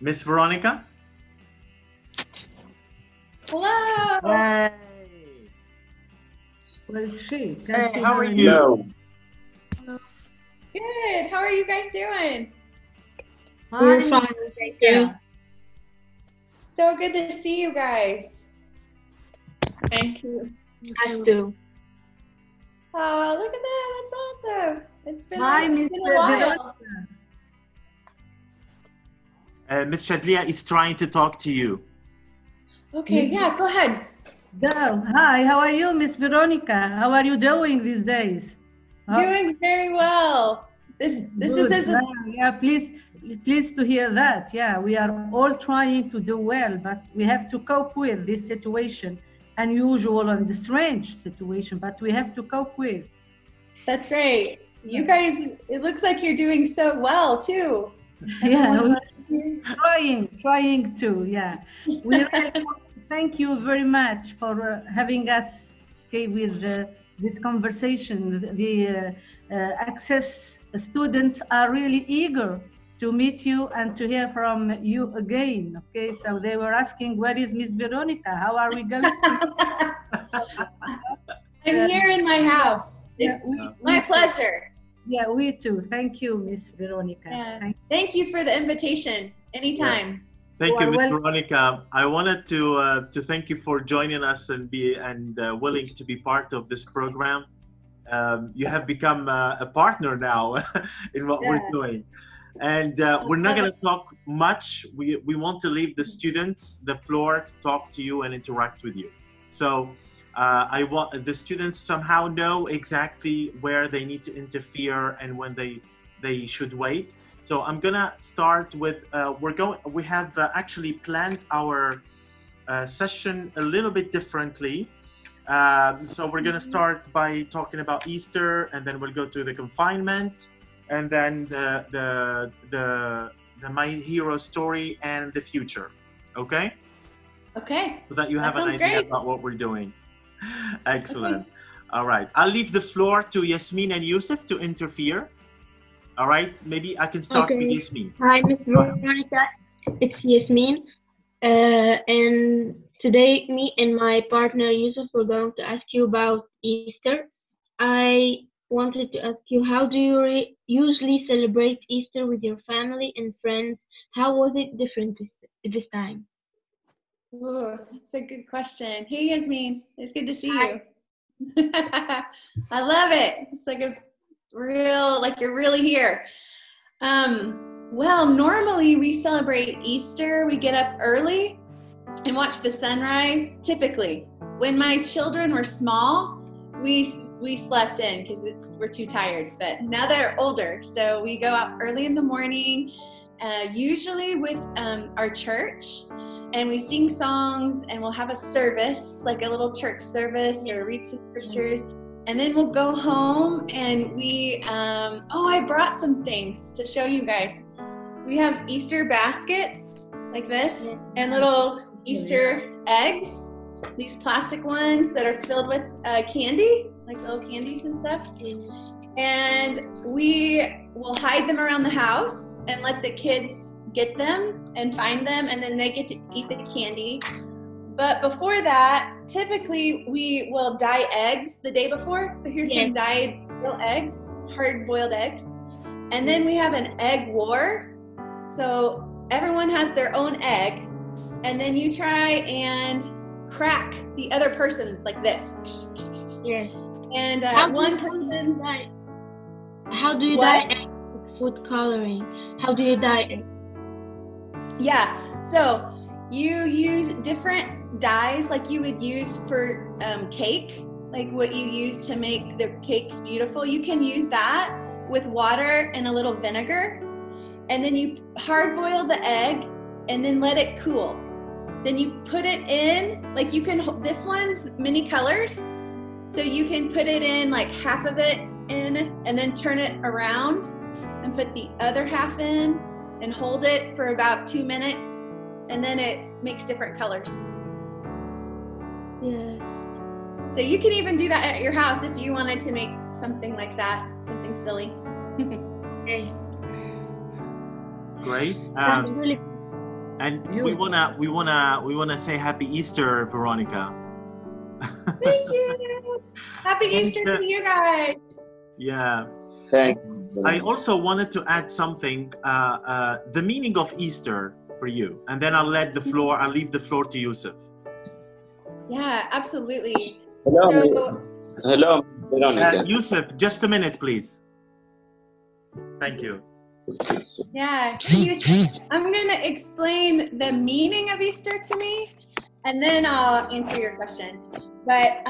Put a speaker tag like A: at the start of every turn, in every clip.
A: Miss Veronica?
B: Hello.
A: Hey.
C: Where is she?
A: Hey, how are you?
B: Good. How are you guys doing?
C: We're fine, thank you.
B: So good to see you guys. Thank you.
C: Us too.
B: Oh, look at that. That's awesome. It's been,
C: Hi,
B: it's been a while.
A: Miss Jedeida is trying to talk to you.
B: Okay, yeah, go ahead.
C: Go. Hi, how are you, Miss Veronica? How are you doing these days?
B: Doing very well. This
C: Good.
B: is
C: Yeah, pleased to hear that. Yeah, we are all trying to do well, but we have to cope with this situation, unusual and strange situation, but we have to cope with.
B: That's right. You guys, it looks like you're doing so well too.
C: Yeah, we're trying to. Yeah, we really thank you very much for having us. Okay, with this conversation, the Access students are really eager to meet you and to hear from you again. Okay, so they were asking, where is Miss Veronica? How are we going to?
B: I'm here in my house. It's my pleasure.
C: Yeah, we too. Thank you, Miss Veronica.
B: Yeah. Thank you for the invitation. Anytime.
A: Yeah. Thank you, Miss Veronica. I wanted to thank you for joining us and willing to be part of this program. You have become a partner now in what we're doing, and we're not going to talk much. We want to leave the students the floor to talk to you and interact with you. So I want the students somehow know exactly where they need to interfere and when they should wait. So I'm gonna start with we have actually planned our session a little bit differently. So we're gonna start by talking about Easter, and then we'll go to the confinement, and then the My Hero story and the future. Okay?
B: Okay.
A: So that you have an idea about what we're doing. Excellent. Okay. All right. I'll leave the floor to Yasmin and Yusuf to interfere. All right, maybe I can start with Yasmin.
D: Hi, Ms. Veronica. It's Yasmin. And today, me and my partner, Yusuf, are going to ask you about Easter. I wanted to ask you, how do you usually celebrate Easter with your family and friends? How was it different this time?
B: Ooh, that's a good question. Hey, Yasmin. It's good to see you. I love it. It's like you're really here. Well, normally we celebrate Easter. We get up early and watch the sunrise. Typically, when my children were small, we slept in because we're too tired. But now they're older, so we go out early in the morning, usually with our church, and we sing songs, and we'll have a service, like a little church service, or read some scriptures. And then we'll go home and I brought some things to show you guys. We have Easter baskets like this and little Easter eggs, these plastic ones that are filled with candy, like little candies and stuff. And we will hide them around the house and let the kids get them and find them, and then they get to eat the candy. But before that, typically we will dye eggs the day before. So here's some dyed real eggs, hard-boiled eggs. And then we have an egg war. So everyone has their own egg. And then you try and crack the other person's like this.
D: Yes.
B: And one person...
D: How do you dye eggs with food coloring? How do you dye eggs?
B: Yeah, so you use different dyes like you would use for cake, like what you use to make the cakes beautiful. You can use that with water and a little vinegar, and then you hard boil the egg and then let it cool. Then you put it in, like you can, this one's many colors, so you can put it in like half of it in and then turn it around and put the other half in and hold it for about 2 minutes, and then it makes different colors.
D: Yeah.
B: So you can even do that at your house if you wanted to make something like that, something silly.
D: Okay.
A: Great.
D: Sounds really
A: And we wanna say Happy Easter, Veronica.
B: Thank you. Happy Easter to you guys.
A: Yeah.
E: Thank you.
A: I also wanted to add something, the meaning of Easter for you, and then I'll leave the floor to Yusuf.
B: Yeah, absolutely.
E: Hello, hello, Veronica.
A: Yusuf, just a minute, please. Thank you.
B: Yeah, I'm going to explain the meaning of Easter to me, and then I'll answer your question. But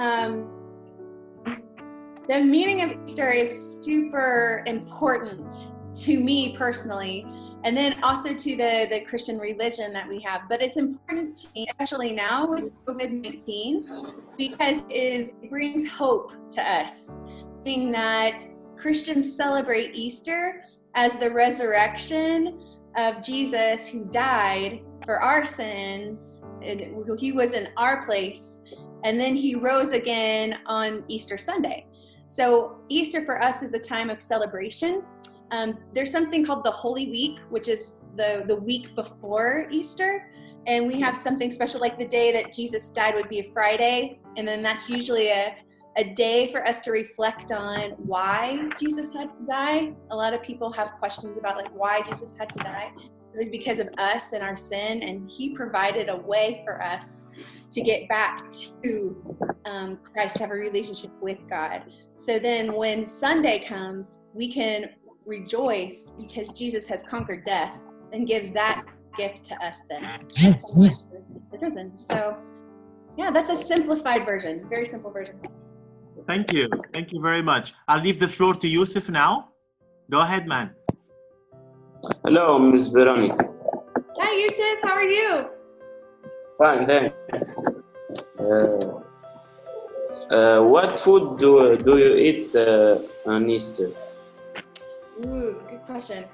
B: the meaning of Easter is super important to me personally, and then also to the Christian religion that we have. But it's important to me, especially now with COVID-19, because it brings hope to us, meaning that Christians celebrate Easter as the resurrection of Jesus, who died for our sins, and he was in our place, and then he rose again on Easter Sunday. So Easter for us is a time of celebration. There's something called the Holy Week, which is the week before Easter. And we have something special, like the day that Jesus died would be a Friday. And then that's usually a day for us to reflect on why Jesus had to die. A lot of people have questions about like why Jesus had to die. It was because of us and our sin, and he provided a way for us to get back to Christ, to have a relationship with God. So then when Sunday comes, we can rejoice because Jesus has conquered death and gives that gift to us then. The prison. So yeah, that's a simplified version, very simple version.
A: Thank you. Thank you very much. I'll leave the floor to Yusuf now. Go ahead, man.
E: Hello, Miss Veronica.
B: Hi, Yusuf. How are you?
E: Fine, thanks. What food do you eat on Easter?
B: Ooh, good question.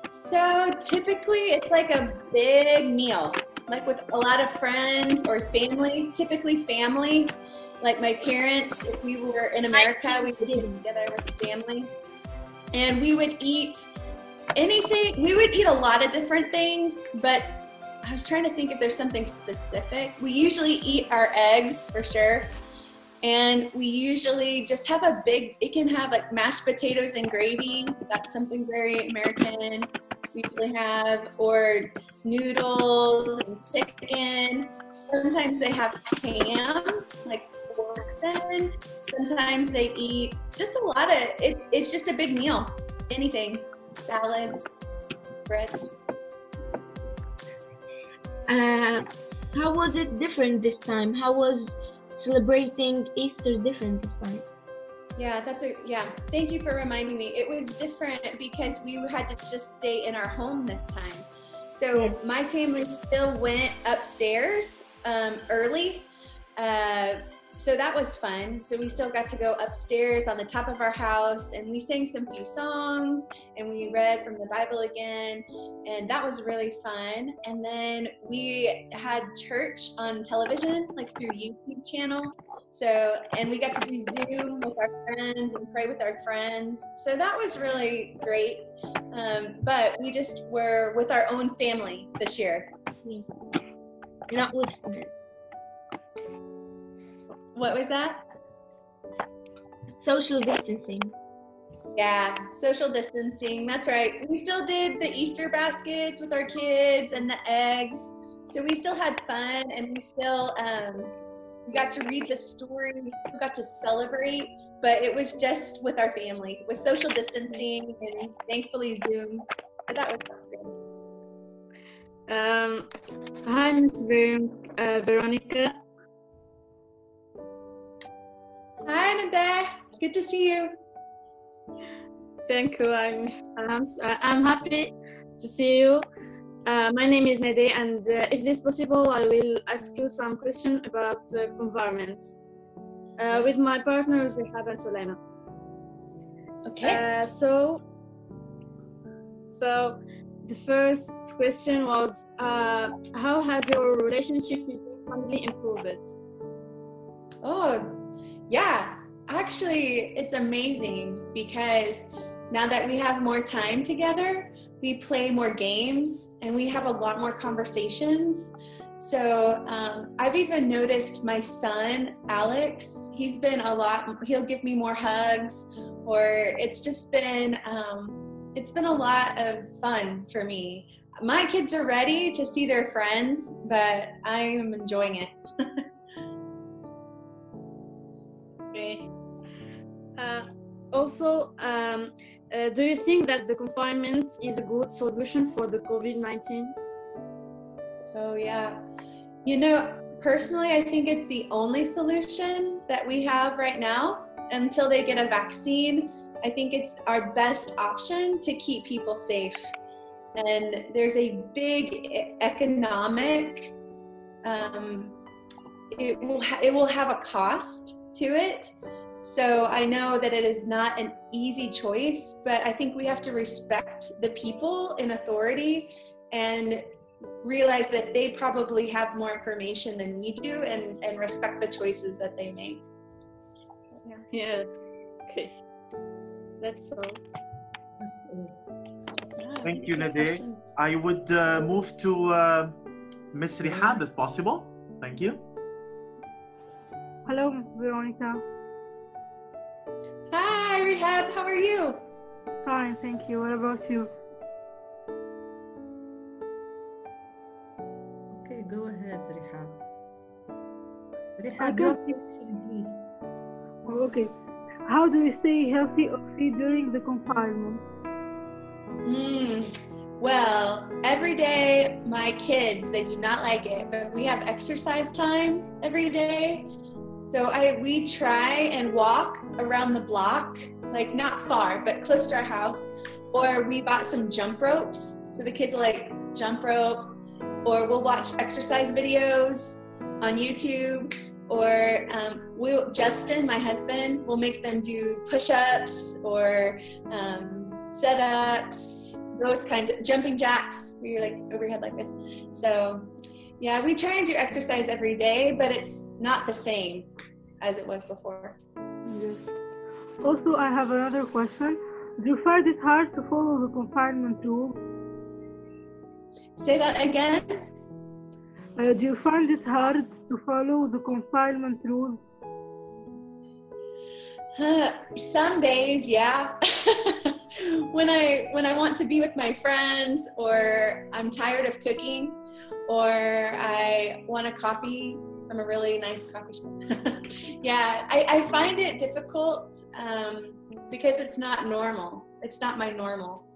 B: So typically it's like a big meal, like with a lot of friends or family, typically family. Like my parents, if we were in America, we would get together with the family and we would eat anything. We would eat a lot of different things, but I was trying to think if there's something specific. We usually eat our eggs for sure. And we usually just have it can have like mashed potatoes and gravy. That's something very American. We usually have, or noodles and chicken. Sometimes they have ham, like pork then. Sometimes they eat just a lot of, it's just a big meal. Anything, salad, bread.
D: How was it different this time? How was celebrating Easter different this time?
B: Yeah, thank you for reminding me. It was different because we had to just stay in our home this time. So my family still went upstairs early. So that was fun. So we still got to go upstairs on the top of our house, and we sang some few songs and we read from the Bible again, and that was really fun. And then we had church on television, like through YouTube channel. So, and we got to do Zoom with our friends and pray with our friends. So that was really great. But we just were with our own family this year.
D: Not with friends.
B: What was that?
D: Social distancing.
B: Yeah, social distancing. That's right. We still did the Easter baskets with our kids and the eggs. So we still had fun, and we still we got to read the story. We got to celebrate, but it was just with our family, with social distancing and thankfully Zoom. But that was good.
F: Hi, Ms. Veronica.
B: Hi, Nada. Good to see you.
F: Thank you. I'm happy to see you. My name is Nade, and if this possible, I will ask you some questions about environment with my partners, Zehab and Sulaiman.
B: Okay.
F: So the first question was, how has your relationship with your family improved?
B: Oh, yeah. Actually, it's amazing because now that we have more time together, we play more games and we have a lot more conversations. So I've even noticed my son, Alex, he's been he'll give me more hugs, or it's just been a lot of fun for me. My kids are ready to see their friends, but I am enjoying it.
F: Okay. Also, do you think that the confinement is a good solution for the COVID-19?
B: Oh yeah. You know, personally, I think it's the only solution that we have right now until they get a vaccine. I think it's our best option to keep people safe. And there's a big economic, it will have a cost to it. So I know that it is not an easy choice, but I think we have to respect the people in authority and realize that they probably have more information than we do, and respect the choices that they make.
F: Yeah. Okay. That's all.
A: Thank you, Nade. I would move to Ms. Rihab if possible. Thank you.
G: Hello, Ms. Veronica.
B: Hi, Rehab. How are you?
G: Fine, thank you. What about you?
C: Okay, go ahead, Rihab.
G: I
C: Rihab, your
G: can-
C: question, please.
G: Oh, okay. How do you stay healthy or fit during the confinement?
B: Well, every day my kids, they do not like it, but we have exercise time every day. So we try and walk around the block, like not far, but close to our house. Or we bought some jump ropes. So the kids will like jump rope, or we'll watch exercise videos on YouTube, or Justin, my husband, will make them do push-ups or set-ups, those kinds of jumping jacks where you're like overhead like this. So yeah, we try and do exercise every day, but it's not the same as it was before.
G: Yes. Also, I have another question. Do you find it hard to follow the confinement rule?
B: Say that again?
G: Do you find it hard to follow the confinement rules?
B: Some days, yeah. when I want to be with my friends, or I'm tired of cooking, or I want a coffee from a really nice coffee shop. Yeah, I find it difficult because it's not normal. It's not my normal.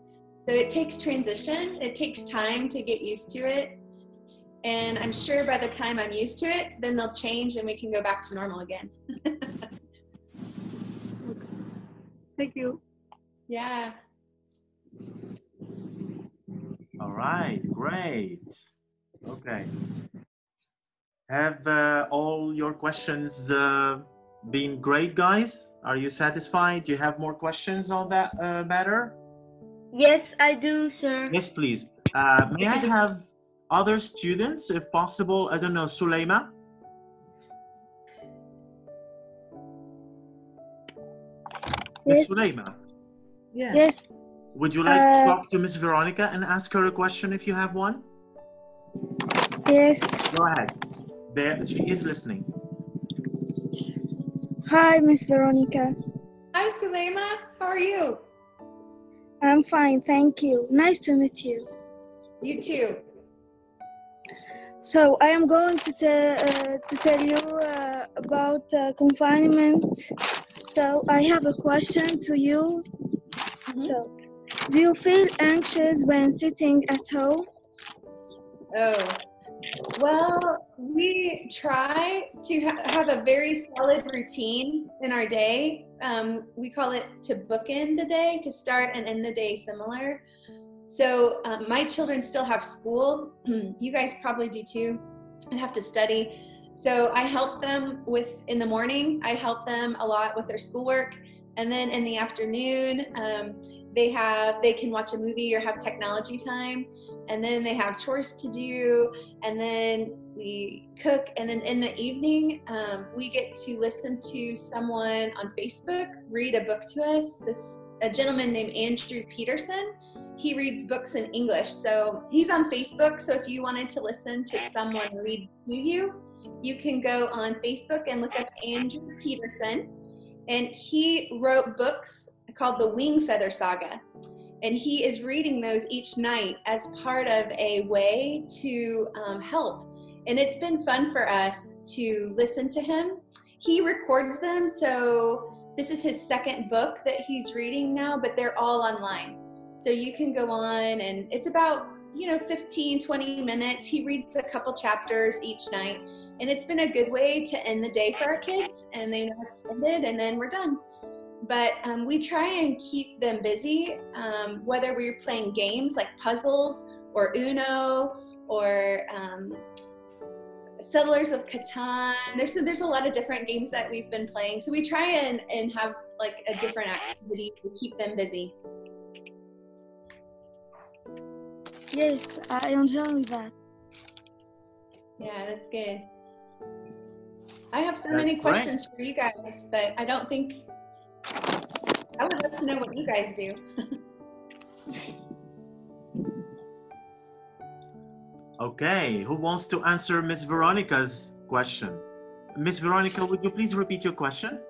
B: So it takes transition. It takes time to get used to it. And I'm sure by the time I'm used to it, then they'll change and we can go back to normal again.
G: Thank you.
B: Yeah.
A: All right, great. Okay. Have all your questions been great, guys? Are you satisfied? Do you have more questions on that matter?
D: Yes, I do, sir.
A: Yes, please. May I have other students, if possible? I don't know, Suleima? Miss Suleima?
C: Yeah.
H: Yes,
A: Would you like to talk to Miss Veronica and ask her a question if you have one?
H: yes.
A: Go ahead. There, she is listening.
H: Hi, Miss Veronica.
B: Hi, Suleima. How are you?
H: I'm fine, thank you. Nice to meet you.
B: You too.
H: So I am going to tell you about confinement. So I have a question to you. So, do you feel anxious when sitting at home?
B: Oh, well, we try to have a very solid routine in our day. We call it to bookend the day, to start and end the day similar. So my children still have school. You guys probably do too, and have to study. So I help them in the morning, I help them a lot with their schoolwork. And then in the afternoon, they can watch a movie or have technology time. And then they have chores to do. And then we cook. And then in the evening, we get to listen to someone on Facebook read a book to us. A gentleman named Andrew Peterson. he reads books in English. So he's on Facebook. So if you wanted to listen to someone read to you, you can go on Facebook and look up Andrew Peterson. And he wrote books called the Wing Feather Saga. And he is reading those each night as part of a way to help. And it's been fun for us to listen to him. He records them, so this is his second book that he's reading now, but they're all online. So you can go on, and it's about 15, 20 minutes. He reads a couple chapters each night, and it's been a good way to end the day for our kids, and they know it's ended, and then we're done. But we try and keep them busy, whether we're playing games like puzzles or Uno or Settlers of Catan. There's a lot of different games that we've been playing. So we try and have like a different activity to keep them busy.
H: Yes, I enjoy that.
B: Yeah, that's good. I have so many questions for you guys, but I don't think, I would love to know what you guys do.
A: Okay, who wants to answer Miss Veronica's question? Miss Veronica, would you please repeat your question?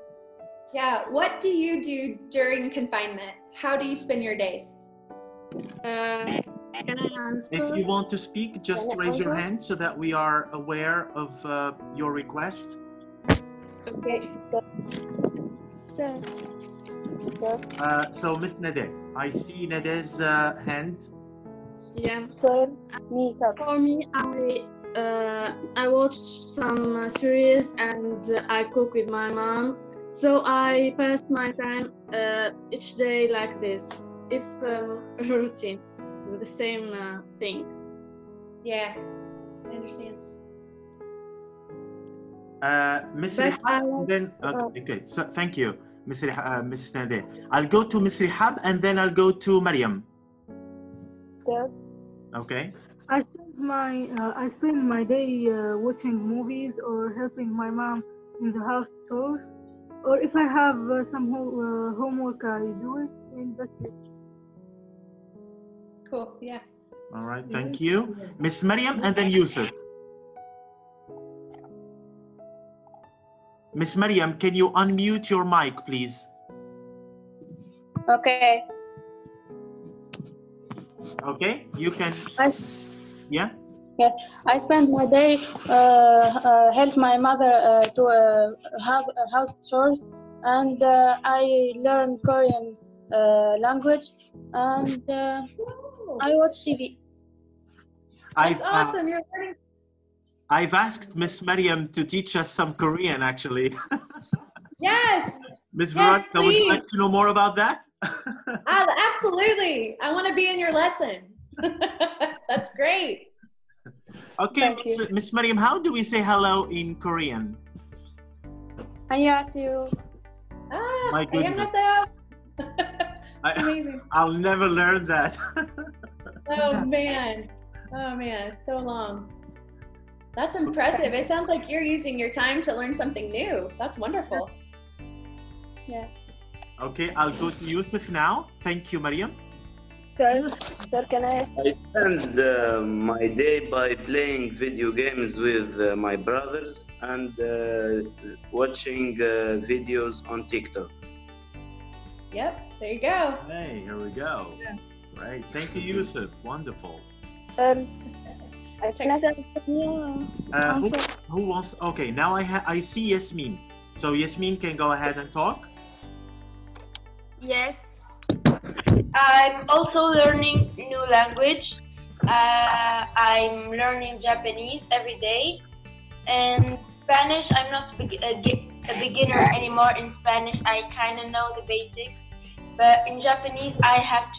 B: Yeah, what do you do during confinement? How do you spend your days?
F: Can I answer?
A: If you want to speak, just raise your hand so that we are aware of your request.
D: Okay.
H: So,
A: So Miss Nade, I see Nade's hand.
F: Yeah.
D: For
F: For me, I watch some series and I cook with my mom. So I pass my time each day like this. It's a routine. It's the same thing.
B: Yeah, I understand.
A: Miss
F: But
A: Rihab, then okay. So thank you, Miss Nade. I'll go to Miss Rihab and then I'll go to Miriam.
D: Yes.
A: Okay.
G: I spend my day watching movies or helping my mom in the house chores, or if I have some homework, I do it, and that's it.
B: Cool, yeah.
A: All right, thank you. Miss Miriam and then Yusuf. Miss Miriam, can you unmute your mic, please?
I: Okay.
A: Okay, you can. Yeah?
I: Yes, I spend my day help my mother to have house chores, and I learn Korean language, and I watch TV.
B: That's awesome. You're learning.
A: I've asked Miss Miriam to teach us some Korean, actually.
B: Yes.
A: Miss
B: Yes,
A: Veronica, would you
B: please.
A: like to know more about that?
B: Absolutely. I want to be in your lesson. That's great.
A: Okay,
I: Thank you.
A: Miss Miriam, how do we say hello in Korean?
I: 안녕하세요.
A: My goodness.
B: That's amazing.
A: I'll never learn that.
B: Oh man, it's so long. That's impressive. It sounds like you're using your time to learn something new. That's wonderful.
I: Yeah.
A: Okay, I'll go to Yusuf now. Thank you, Miriam.
D: Sir, can I?
E: I spend my day by playing video games with my brothers and watching videos on TikTok.
B: Yep, there you go.
A: Hey, here we go.
B: Yeah.
A: Right, thank you, Yusuf. Wonderful. Who wants? Okay, now I see Yasmin. So Yasmin can go ahead and talk.
D: Yes. I'm also learning new language. I'm learning Japanese every day. And Spanish, I'm not a beginner anymore in Spanish. I kind of know the basics. But in Japanese, I have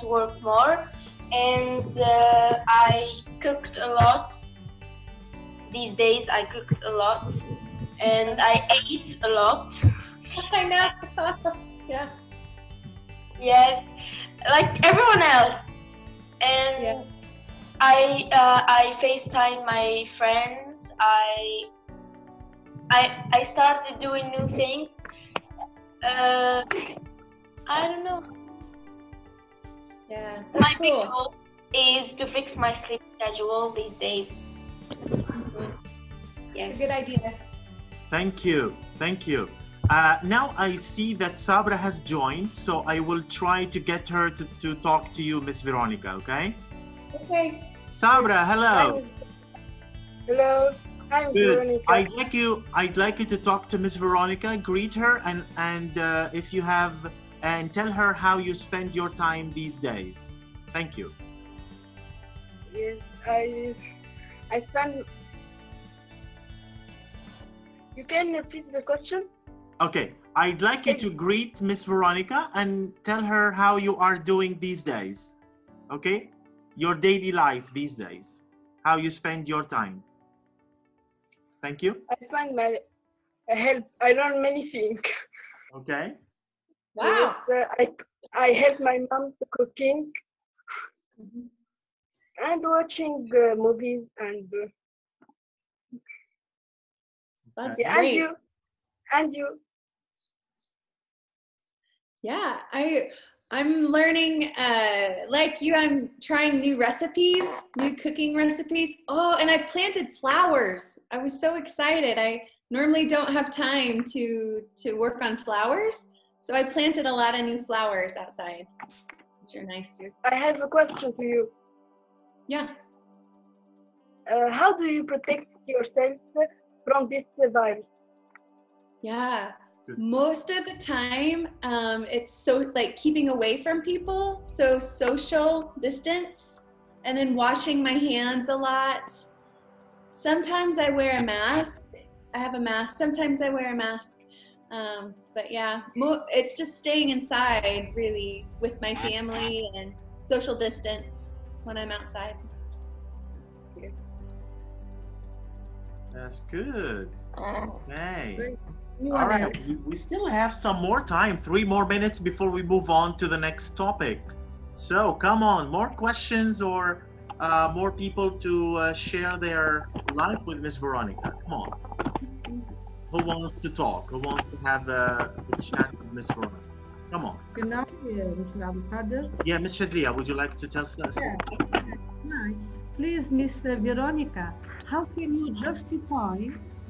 D: to work more. And I cooked a lot. These days, I cooked a lot. And I ate a lot.
B: I know. Yeah.
D: Yes, like everyone else. And
B: Yeah.
D: I FaceTime my friends. I started doing new things. I don't know.
B: Yeah,
D: My
B: that's
D: big
B: cool.
D: goal is to fix my sleep schedule these days. Yes.
B: Good idea.
A: Thank you. Thank you. Now I see that Sabra has joined, so I will try to get her to talk to you, Miss Veronica, okay?
B: Okay.
A: Sabra, hello.
D: Hello. I'm
A: Good.
D: Veronica.
A: I'd like you to talk to Miss Veronica, greet her, and if you have, and tell her how you spend your time these days. Thank you.
D: Yes, I spend. You can repeat the question?
A: Okay, I'd like you to greet Miss Veronica and tell her how you are doing these days. Okay? Your daily life these days. How you spend your time. Thank you.
D: I spend my help. I learn many things.
A: Okay.
B: Wow.
D: I help my mom to cooking and watching movies and.
B: That's
D: Yeah,
B: great.
D: And you.
B: Yeah, I'm learning like you. I'm trying new recipes, new cooking recipes. Oh, and I planted flowers. I was so excited. I normally don't have time to work on flowers, so I planted a lot of new flowers outside, which are nice.
D: I have a question to you.
B: Yeah.
D: How do you protect yourself from this virus?
B: Yeah. Most of the time, it's so like keeping away from people, so social distance, and then washing my hands a lot. Sometimes I wear a mask. I have a mask. Sometimes I wear a mask. But yeah, it's just staying inside really with my family and social distance when I'm outside.
A: That's good. Okay.
C: You
A: All
C: are
A: right.
C: next.
A: We still have some more time, 3 more minutes before we move on to the next topic. So come on, more questions or more people to share their life with Miss Veronica. Come on. Who wants to talk? Who wants to have a chat with Miss Veronica? Come on.
C: Good night, Mr. Abdulkader.
A: Yeah, Miss Jedeida, would you like to tell us?
C: Hi. Please, Miss Veronica, how can you justify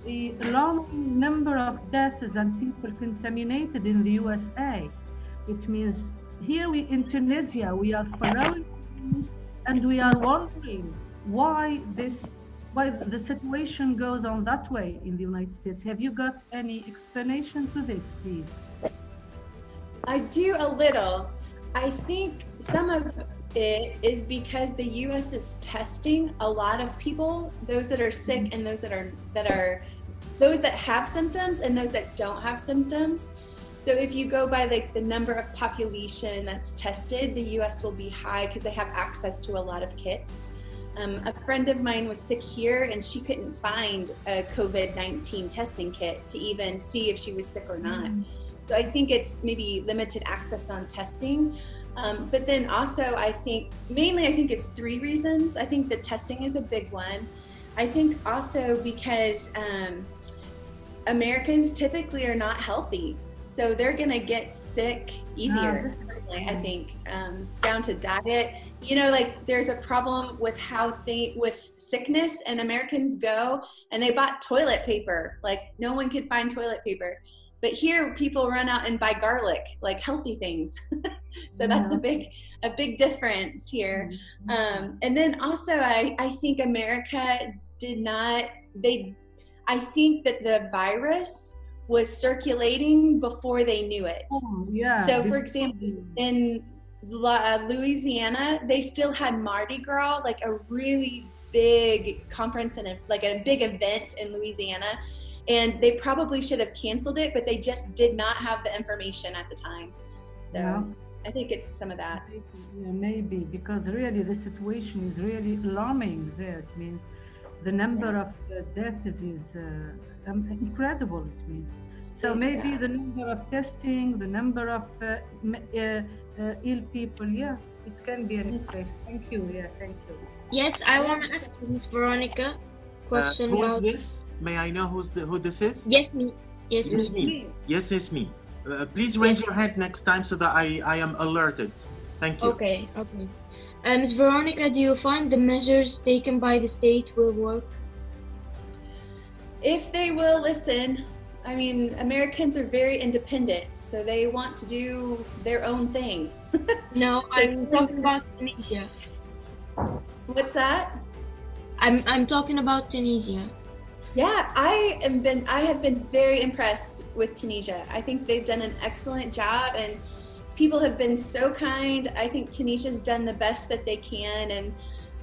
C: the alarming number of deaths and people contaminated in the USA? It means here in Tunisia, we are following the news and we are wondering why the situation goes on that way in the United States. Have you got any explanation to this, please?
B: I do a little. I think some of it is because the U.S. is testing a lot of people, those that are sick and those that have symptoms and those that don't have symptoms. So if you go by like the number of population that's tested, the U.S. will be high because they have access to a lot of kits. A friend of mine was sick here and she couldn't find a COVID-19 testing kit to even see if she was sick or not. So I think it's maybe limited access on testing. But then also I think it's 3 reasons. I think the testing is a big one. I think also because Americans typically are not healthy. So they're gonna get sick easier, personally, I think, down to diet. You know, like there's a problem with with sickness, and Americans go and they bought toilet paper. Like no one could find toilet paper. But here people run out and buy garlic, like healthy things. So that's a big difference here. And then also I think America I think that the virus was circulating before they knew it. So for example, in Louisiana, they still had Mardi Gras, like a really big conference and a big event in Louisiana. And they probably should have canceled it, but they just did not have the information at the time. So I think it's some of that.
C: Yeah, maybe, because really the situation is really alarming there. It means the number of deaths is incredible, it means. So maybe the number of testing, the number of ill people, it can be an explanation. Thank you, thank you.
D: Yes, I want to ask Miss Veronica question
A: who
D: about...
A: is this? May I know who this is?
D: Yes, me.
A: Yes, me. Yes, it's me. Please raise your hand next time so that I am alerted. Thank you.
D: Okay, okay. Ms. Veronica, do you find the measures taken by the state will work?
B: If they will listen, I mean, Americans are very independent, so they want to do their own thing.
D: No,
B: So
D: I'm talking about Tunisia.
B: What's that?
D: I'm talking about Tunisia.
B: Yeah, I have been very impressed with Tunisia. I think they've done an excellent job, and people have been so kind. I think Tunisia's done the best that they can, and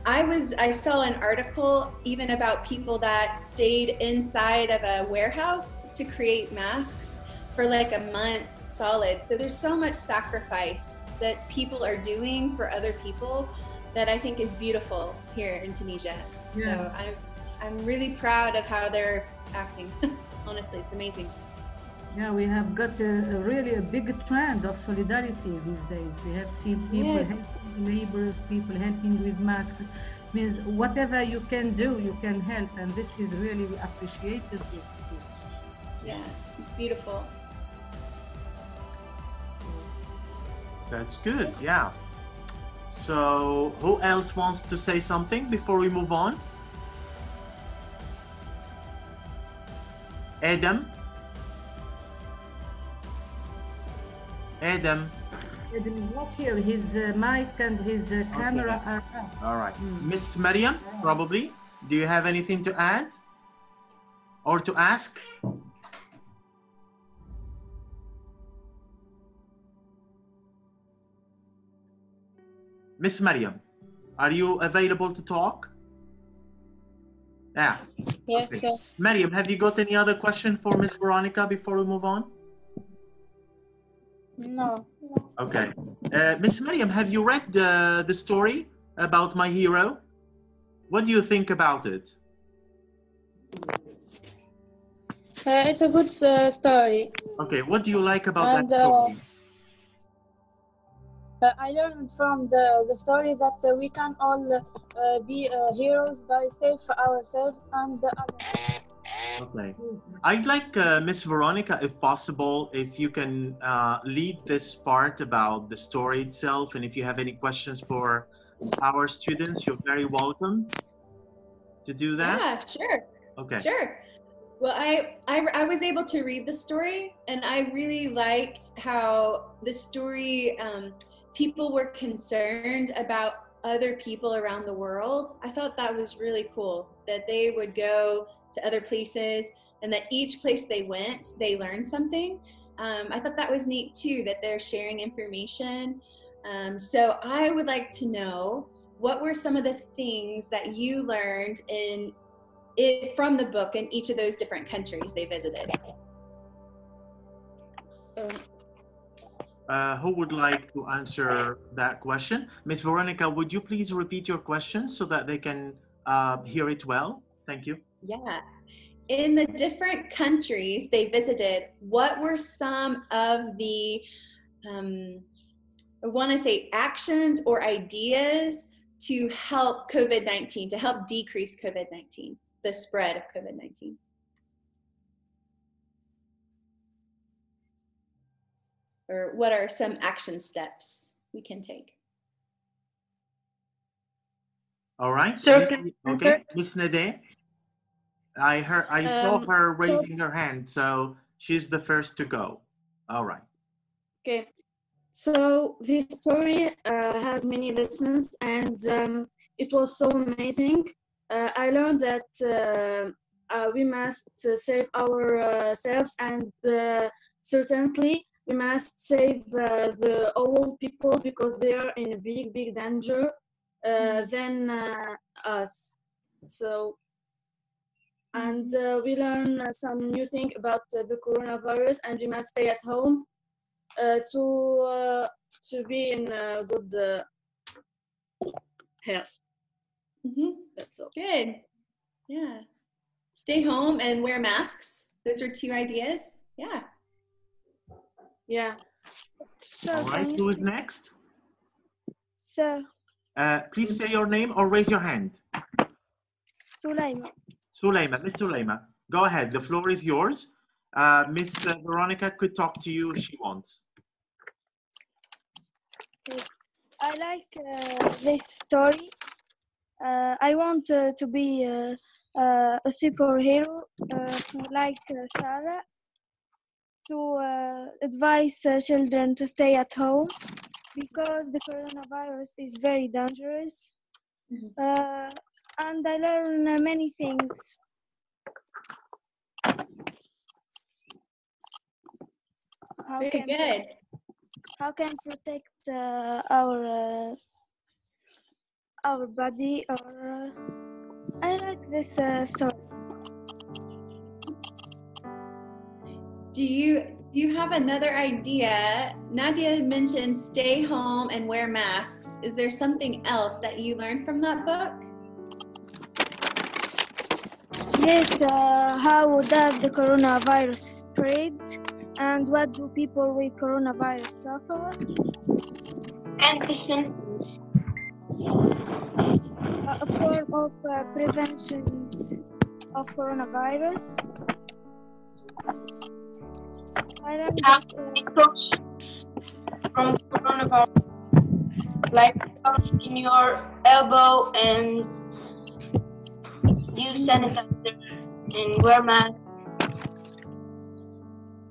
B: I saw an article even about people that stayed inside of a warehouse to create masks for like a month solid. So there's so much sacrifice that people are doing for other people that I think is beautiful here in Tunisia.
C: Yeah.
B: So I'm really proud of how they're acting. Honestly, it's amazing.
C: Yeah, we have got really a big trend of solidarity these days. We have seen people helping neighbors, people helping with masks. Means whatever you can do, you can help, and this is really appreciated.
B: Yeah, it's beautiful.
A: That's good, yeah. So, who else wants to say something before we move on? Adam? Adam
C: is not here. His mic and his camera are off.
A: All right. Miss Miriam, probably. Do you have anything to add or to ask? Miss Miriam, are you available to talk? Yeah.
I: Yes,
A: Okay.
I: sir.
A: Miriam, have you got any other question for Miss Veronica before we move on?
I: No.
A: Okay. Miss Miriam, have you read the story about my hero? What do you think about it?
I: It's a good story.
A: Okay, what do you like about
I: And,
A: that story?
I: I learned from the story that we can all be heroes by save ourselves and the others.
A: Okay. I'd like Miss Veronica, if possible, if you can lead this part about the story itself, and if you have any questions for our students, you're very welcome to do that.
B: Yeah, sure.
A: Okay.
B: Sure. Well, I was able to read the story, and I really liked how the story, people were concerned about other people around the world. I thought that was really cool, that they would go to other places, and that each place they went, they learned something. I thought that was neat too, that they're sharing information. So I would like to know, what were some of the things that you learned from the book in each of those different countries they visited?
A: Who would like to answer that question? Miss Veronica, would you please repeat your question so that they can hear it well? Thank you.
B: Yeah. In the different countries they visited, what were some of the, I want to say, actions or ideas to help COVID-19, to help decrease COVID-19, the spread of COVID-19? Or what are some action steps we can take?
A: All right.
D: Sure.
A: Okay. Miss Nade, I saw her raising her hand, so she's the first to go. All right.
F: Okay, so this story has many lessons, and it was so amazing. I learned that we must save ourselves, and certainly we must save the old people, because they are in a big danger than us. So, and we learn some new thing about the coronavirus, and we must stay at home to be in good health. That's all.
B: Good. Yeah. Stay home and wear masks. Those are two ideas. Yeah.
F: Yeah.
H: So
A: All right. Who is next?
H: So
A: Please say your name or raise your hand.
H: Sulaima.
A: Sulaima, Miss Sulaima, go ahead. The floor is yours. Miss Veronica could talk to you if she wants.
H: I like this story. I want to be a superhero like Sarah to advise children to stay at home because the coronavirus is very dangerous. And I learn many things.
B: Very good.
H: How can protect our body, or I like this story.
B: Do you have another idea? Nadia mentioned stay home and wear masks. Is there something else that you learned from that book?
H: Yes, how does the coronavirus spread, and what do people with coronavirus suffer?
D: And the symptoms.
H: A form of prevention of coronavirus. I learned
D: How
H: that,
D: from coronavirus, like in your elbow and use sanitizer and wear mask.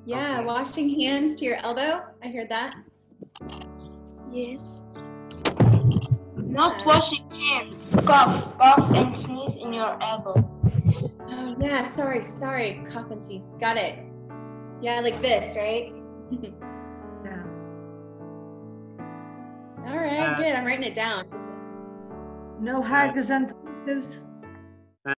B: Yeah, washing hands to your elbow. I heard that.
H: yes.
D: Not washing hands. Cough and sneeze in your elbow.
B: Oh yeah, sorry. Cough and sneeze. Got it. Yeah, like this, right?
C: Yeah.
B: All right, good. I'm writing it down.
C: No hugs and kisses.